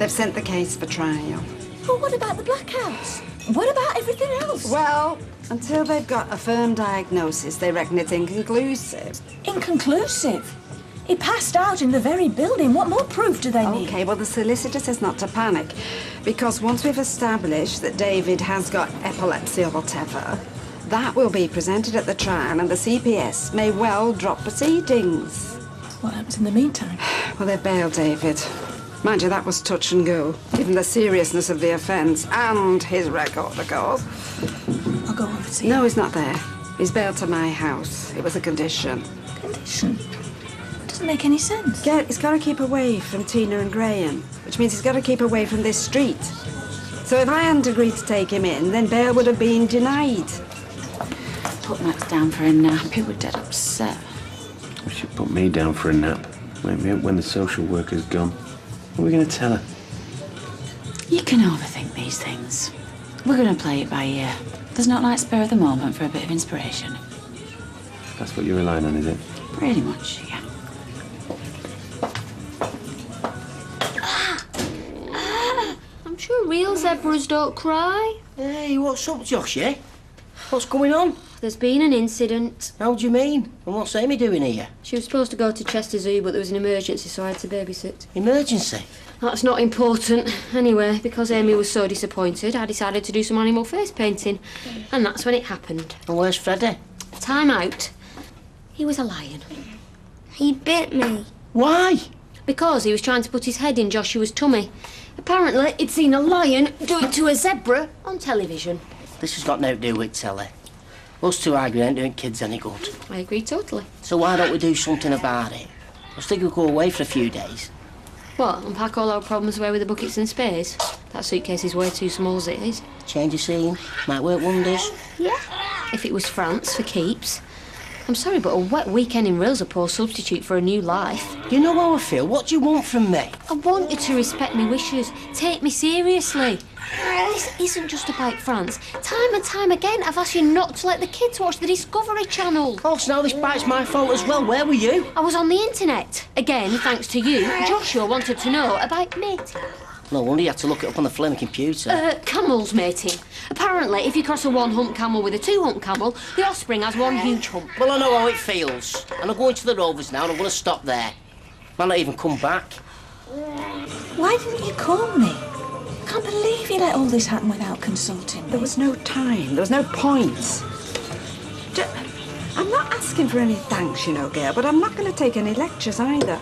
They've sent the case for trial. Well, what about the Black House? What about everything else? Well, until they've got a firm diagnosis, they reckon it's inconclusive. Inconclusive? He passed out in the very building. What more proof do they need? OK, well, the solicitor says not to panic, because once we've established that David has got epilepsy or whatever, that will be presented at the trial, and the CPS may well drop proceedings. What happens in the meantime? Well, they've bailed David. Mind you, that was touch and go, given the seriousness of the offence and his record, of course. I'll go over to see No, he's not there. He's bailed to my house. It was a condition. Condition? Doesn't make any sense. Yeah, he's got to keep away from Tina and Graham, which means he's got to keep away from this street. So if I hadn't agreed to take him in, then bail would have been denied. Put Max down for a nap. He was dead upset. You should put me down for a nap. Wake me up when the social worker's gone. What are we going to tell her? You can overthink these things. We're going to play it by ear. There's not like spur of the moment for a bit of inspiration. That's what you're relying on, is it? Pretty much, yeah. I'm sure real zebras don't cry. Hey, what's up, Josh, eh? What's going on? There's been an incident. How do you mean? And what's Amy doing here? She was supposed to go to Chester Zoo, but there was an emergency, so I had to babysit. Emergency? That's not important. Anyway, because Amy was so disappointed, I decided to do some animal face painting. And that's when it happened. And where's Freddie? Time out. He was a lion. He bit me. Why? Because he was trying to put his head in Joshua's tummy. Apparently, he'd seen a lion do it to a zebra on television. This has got nothing to do with telly. Us two arguing ain't doing kids any good. I agree totally. So why don't we do something about it? I was thinking we'd go away for a few days. What, unpack all our problems away with the buckets and spades? That suitcase is way too small as it is. Change of scene. Might work wonders. Yeah. If it was France for keeps. I'm sorry, but a wet weekend in Rill's a poor substitute for a new life. You know how I feel. What do you want from me? I want you to respect my wishes. Take me seriously. This isn't just about France. Time and time again, I've asked you not to let the kids watch the Discovery Channel. Oh, so now this bite's my fault as well. Where were you? I was on the internet. Again, thanks to you. Joshua wanted to know about mating. No wonder you had to look it up on the flaming computer. Camels mating. Apparently, if you cross a one-hump camel with a two-hump camel, the offspring has one huge hump. Well, I know how it feels. And I'm going to the Rovers now and I'm going to stop there. Might not even come back. Why didn't you call me? I can't believe you let all this happen without consulting me. There was no time. There was no point. I'm not asking for any thanks, you know, Gail, but I'm not going to take any lectures either.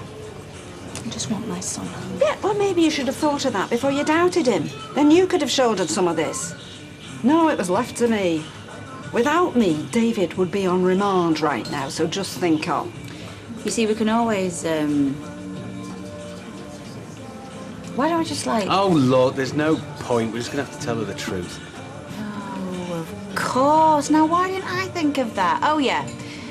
I just want my son home. Yeah, well, maybe you should have thought of that before you doubted him. Then you could have shouldered some of this. No, it was left to me. Without me, David would be on remand right now, so just think on. You see, we can always, Why don't I just, like... Oh, Lord, there's no point. We're just going to have to tell her the truth. Oh, of course. Now, why didn't I think of that? Oh, yeah.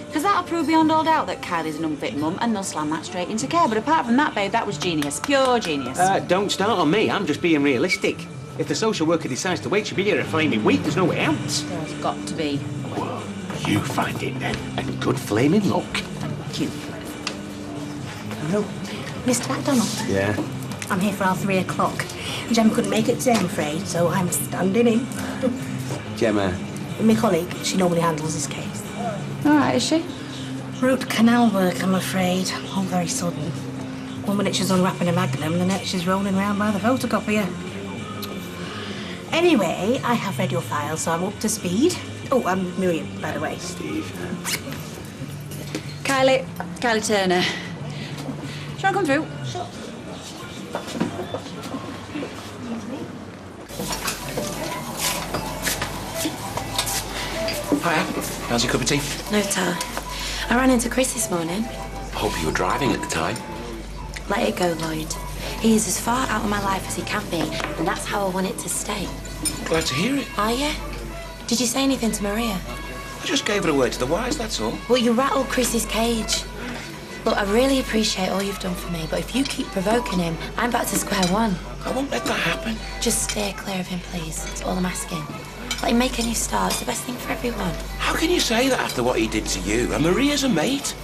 Because that'll prove beyond all doubt that Kylie's an unfit mum, and they'll slam that straight into care. But apart from that, babe, that was genius. Pure genius. Don't start on me. I'm just being realistic. If the social worker decides to wait, she'll be here at flaming week. There's no way out. There's got to be. Well, you find it then. And good flaming luck. Thank you. Hello. Mr. MacDonald, Yeah? I'm here for our 3 o'clock. Gemma couldn't make it today, I'm afraid, so I'm standing in. Gemma. My colleague, she normally handles this case. All right, is she? Root canal work, I'm afraid. All very sudden. 1 minute she's unwrapping a magnum, the next she's rolling around by the photocopier. Anyway, I have read your file, so I'm up to speed. Oh, I'm Miriam, by the way. Steve. Kylie Turner. Shall I come through? Sure. Hiya. How's your cup of tea? No, Tar. I ran into Chris this morning. Hope you were driving at the time. Let it go, Lloyd. He is as far out of my life as he can be, and that's how I want it to stay. Glad to hear it. Are you? Did you say anything to Maria? I just gave her a word to the wise, that's all. Well, you rattled Chris's cage. Look, I really appreciate all you've done for me, but if you keep provoking him, I'm back to square one. I won't let that happen. Just steer clear of him, please. That's all I'm asking. Let him make a new start. It's the best thing for everyone. How can you say that after what he did to you? And Maria's a mate.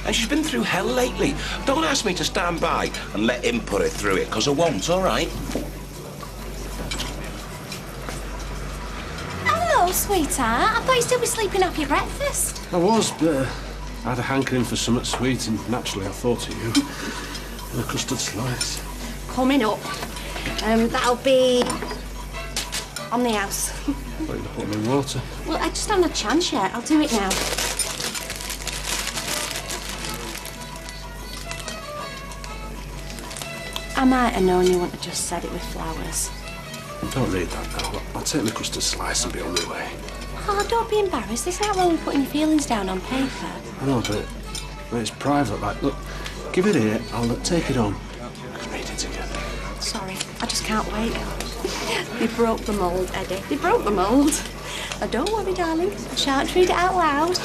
And she's been through hell lately. Don't ask me to stand by and let him put her through it, because I won't, all right? Hello, sweetheart. I thought you'd still be sleeping off your breakfast. I was, but I had a hankering for something sweet, and naturally I thought of you. And a custard slice. Coming up. That'll be on the house. Wait, you put them in water. Well, I just haven't had a chance yet. I'll do it now. I might have known you wouldn't have just said it with flowers. Don't read that now. I'll take my custard slice and be on my way. Oh, don't be embarrassed. There's nothing wrong with putting your feelings down on paper. I know, but it's private. Like, look, give it here. I'll take it on. I can read it together. Sorry, I just can't wait. They broke the mould, Eddie. They broke the mould. Now, don't worry, darling. I shan't read it out loud.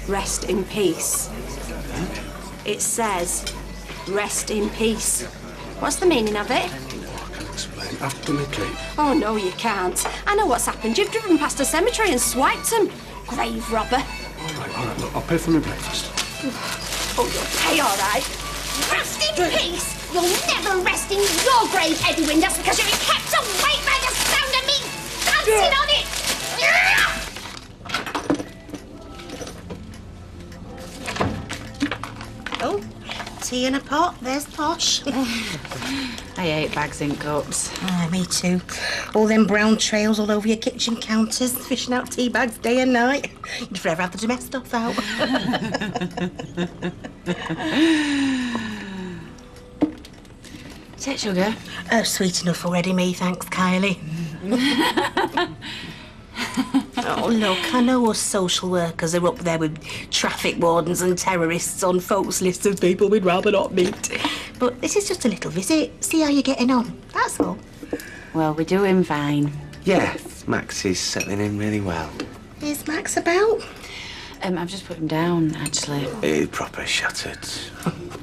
Rest in peace. It says, rest in peace. What's the meaning of it? I can explain. After me, Kate. Oh, no, you can't. I know what's happened. You've driven past a cemetery and swiped them. Grave robber. All right, look, I'll pay for my breakfast. Oh, you'll pay all right. Rest in peace! You'll never rest in your grave, Eddie Windus, because you'll be kept awake by the sound of me dancing on it! Oh, tea in a pot. There's posh. I hate bags in cups. Ah, me too. All them brown trails all over your kitchen counters, fishing out tea bags day and night. You'd forever have the mess stuff out. Take sugar. Oh, sweet enough already, me. Thanks, Kylie. Oh, look, I know us social workers are up there with traffic wardens and terrorists on folks' lists of people we'd rather not meet. But this is just a little visit. See how you're getting on. That's all. Well, we're doing fine. Yes, Max is settling in really well. Is Max about? I've just put him down, actually. He's proper shattered.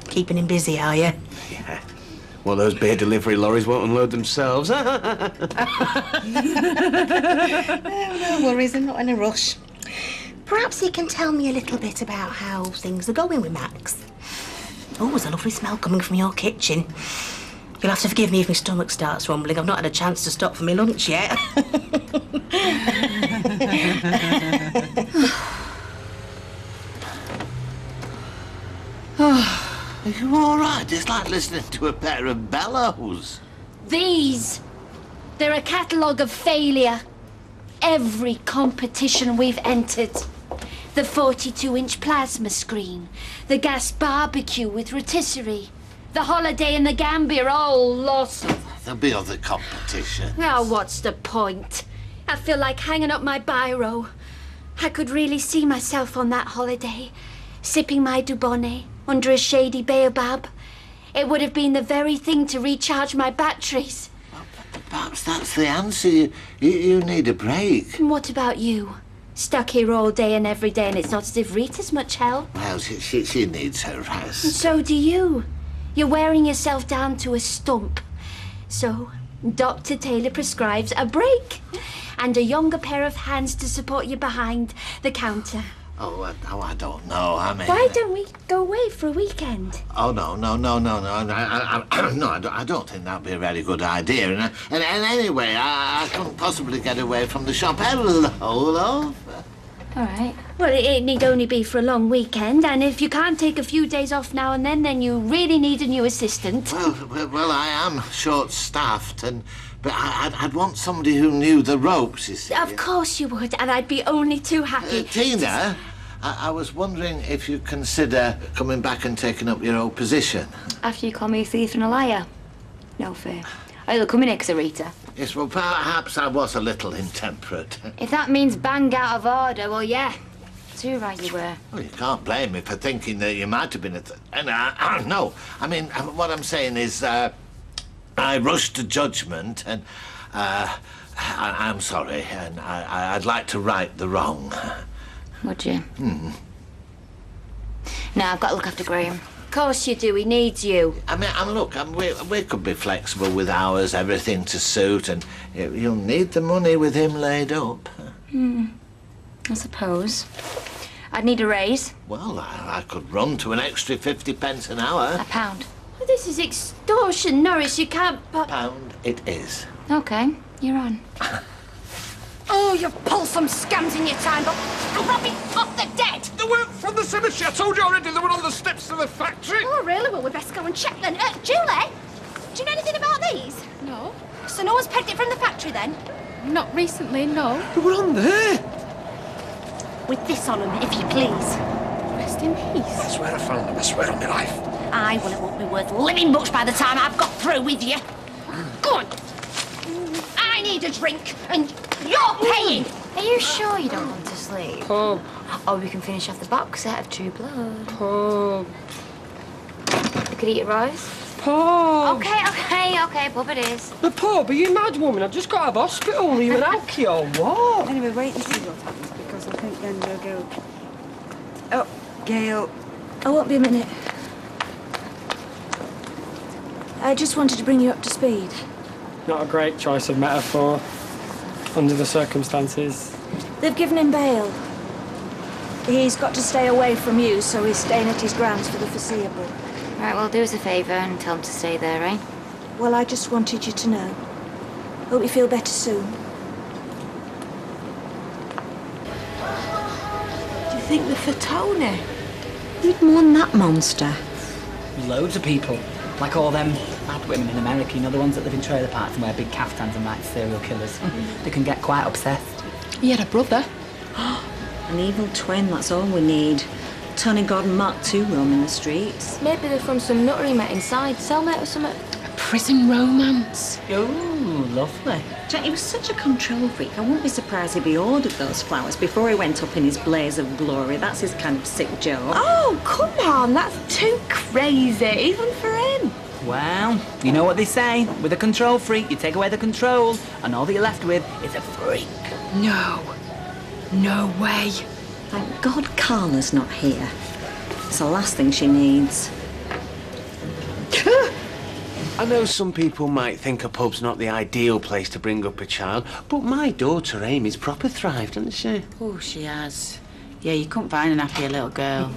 Keeping him busy, are you? Yeah. Well, those beer delivery lorries won't unload themselves. No worries, I'm not in a rush. Perhaps you can tell me a little bit about how things are going with Max. Oh, there's a lovely smell coming from your kitchen. You'll have to forgive me if my stomach starts rumbling. I've not had a chance to stop for my lunch yet. Are you all right? It's like listening to a pair of bellows. They're a catalogue of failure. Every competition we've entered. The 42-inch plasma screen, the gas barbecue with rotisserie, the holiday in the Gambia, all lost. There'll be other competition. Oh, what's the point? I feel like hanging up my biro. I could really see myself on that holiday, sipping my Dubonnet under a shady baobab. It would have been the very thing to recharge my batteries. Perhaps that's the answer. You need a break. And what about you? Stuck here all day and every day, and it's not as if Rita's much help. Well, she needs her rest. And so do you. You're wearing yourself down to a stump. So, Dr. Taylor prescribes a break and a younger pair of hands to support you behind the counter. Oh, I don't know. I mean... Why don't we go away for a weekend? Oh, no. I don't think that'd be a very good idea. And anyway, I couldn't possibly get away from the shop. Hello, love. All right. Well, it need only be for a long weekend, and if you can't take a few days off now and then you really need a new assistant. Well, I am short-staffed, but I'd want somebody who knew the ropes, you see. Of course you would, and I'd be only too happy. Tina, I was wondering if you'd consider coming back and taking up your old position. After you call me a thief and a liar? No fair. I'll come in here, Rita. Yes, well, perhaps I was a little intemperate. If that means bang out of order, well, yeah. Too right you were. Well, you can't blame me for thinking that you might have been no, I mean, what I'm saying is, I rushed to judgment, and I'm sorry, and I'd like to right the wrong. Would you? No, I've got to look after Graham. Of course you do, he needs you. I mean, look, we could be flexible with hours, everything to suit, and you'll need the money with him laid up. I suppose. I'd need a raise. Well, I could run to an extra 50 pence an hour. A pound. Well, this is extortion, Norris. You can't... Pound it is. Okay, you're on. Oh, you've pulled some scams in your time, but I'll rob it off the dead. They weren't from the cemetery. I told you already. They were on the steps of the factory. Oh, really? Well, we best go and check then. Julie, do you know anything about these? No. So no one's pegged it from the factory then? Not recently, no. They were on there. With this on them, if you please. Rest in peace. I swear I found them. I swear on my life. Aye, well, it won't be worth living much by the time I've got through with you. Go on. I need a drink, and you're paying. Are you sure you don't want to sleep? Pub. Or we can finish off the box set of True Blood. Pub. We could eat at Roy's. Pub. Okay, pub it is. The pub? Are you mad, woman? I've just got out of hospital. Are you an alky or what? Anyway, wait and see what happens, because I think then we'll go... Oh, Gail. I won't be a minute. I just wanted to bring you up to speed. Not a great choice of metaphor, under the circumstances. They've given him bail. He's got to stay away from you, so he's staying at his grounds for the foreseeable. Right, well, do us a favour and tell him to stay there, eh? Well, I just wanted you to know. Hope you feel better soon. Do you think they're for Tony? Who'd mourn that monster? Loads of people. Like all them bad women in America, you know, the ones that live in trailer parks and wear big caftans and like serial killers. They can get quite obsessed. He had a brother. An evil twin, that's all we need. Tony Gordon Mark II roaming the streets. Maybe they're from some nutter he met inside. Cellmate or something. Prison romance. Oh, lovely. Jack, he was such a control freak. I wouldn't be surprised if he ordered those flowers before he went up in his blaze of glory. That's his kind of sick joke. Oh, come on. That's too crazy, even for him. Well, you know what they say. With a control freak, you take away the control, and all that you're left with is a freak. No. No way. Thank God Carla's not here. It's the last thing she needs. I know some people might think a pub's not the ideal place to bring up a child, but my daughter Amy's proper thrived, hasn't she? Oh, she has. Yeah, you couldn't find an happier little girl.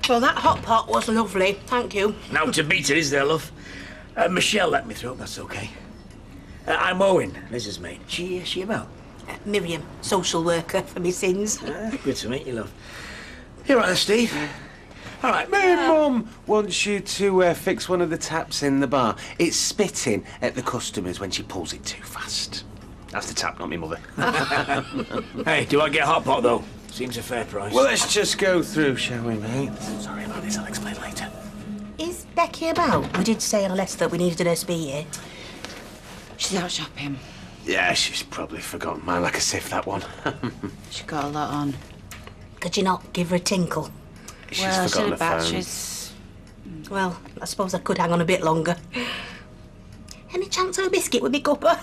Well, that hot pot was lovely. Thank you. Now to beat it, is there, love? Michelle let me through. That's okay. I'm Owen, Liz's mate. She about? Miriam, social worker for me sins. Good to meet you, love. You're right, Steve. All right, My mum wants you to fix one of the taps in the bar. It's spitting at the customers when she pulls it too fast. That's the tap, not me mother. Hey, do I get a hot pot, though? Seems a fair price. Well, let's just go through, shall we, mate? Sorry about this, I'll explain later. Is Becky about? We did say in a letter that we needed an SB here. She's out shopping. Yeah, she's probably forgotten mine like a sieve, that one. She got a lot on. Could you not give her a tinkle? She's Well, forgotten she'll her have phone. batteries. Well, I suppose I could hang on a bit longer. Any chance of a biscuit with me cuppa?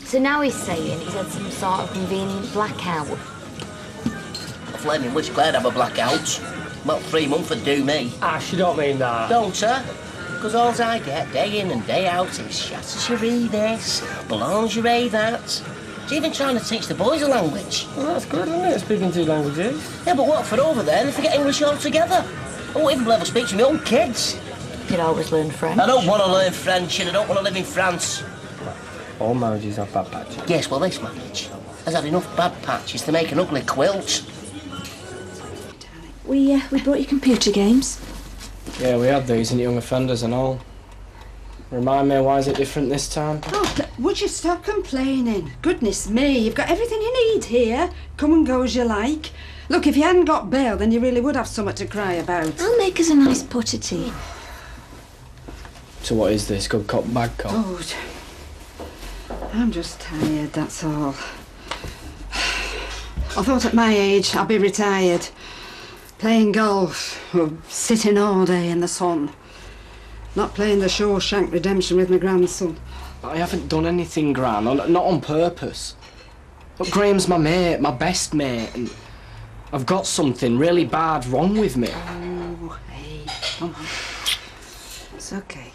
So now he's saying he's had some sort of convenient blackout. I flaming wish Claire'd have a blackout. About 3 months would do me. Ah, she don't mean that. Don't her? Because all I get day in and day out is chassisserie this, boulangerie that. She's even trying to teach the boys a language. Well, that's good, isn't it? Speaking 2 languages. Yeah, but what for over there? They forget English altogether. I won't even be able to speak to my own kids. You could always learn French. I don't want to learn French and I don't want to live in France. All marriages have bad patches. Yes, well, this marriage has had enough bad patches to make an ugly quilt. We brought you computer games. Yeah, we had these in young offenders and all. Remind me, why is it different this time? Oh, would you stop complaining? Goodness me, you've got everything you need here. Come and go as you like. Look, if you hadn't got bail, then you really would have something to cry about. I'll make us a nice pot of tea. So what is this? Good cop, bad cop? Oh, I'm just tired, that's all. I thought at my age I'd be retired. Playing golf, or sitting all day in the sun. Not playing the Shawshank Redemption with my grandson. I haven't done anything, Gran, not on purpose. But Graham's my mate, my best mate, and I've got something really bad wrong with me. Oh, hey, come on. It's okay.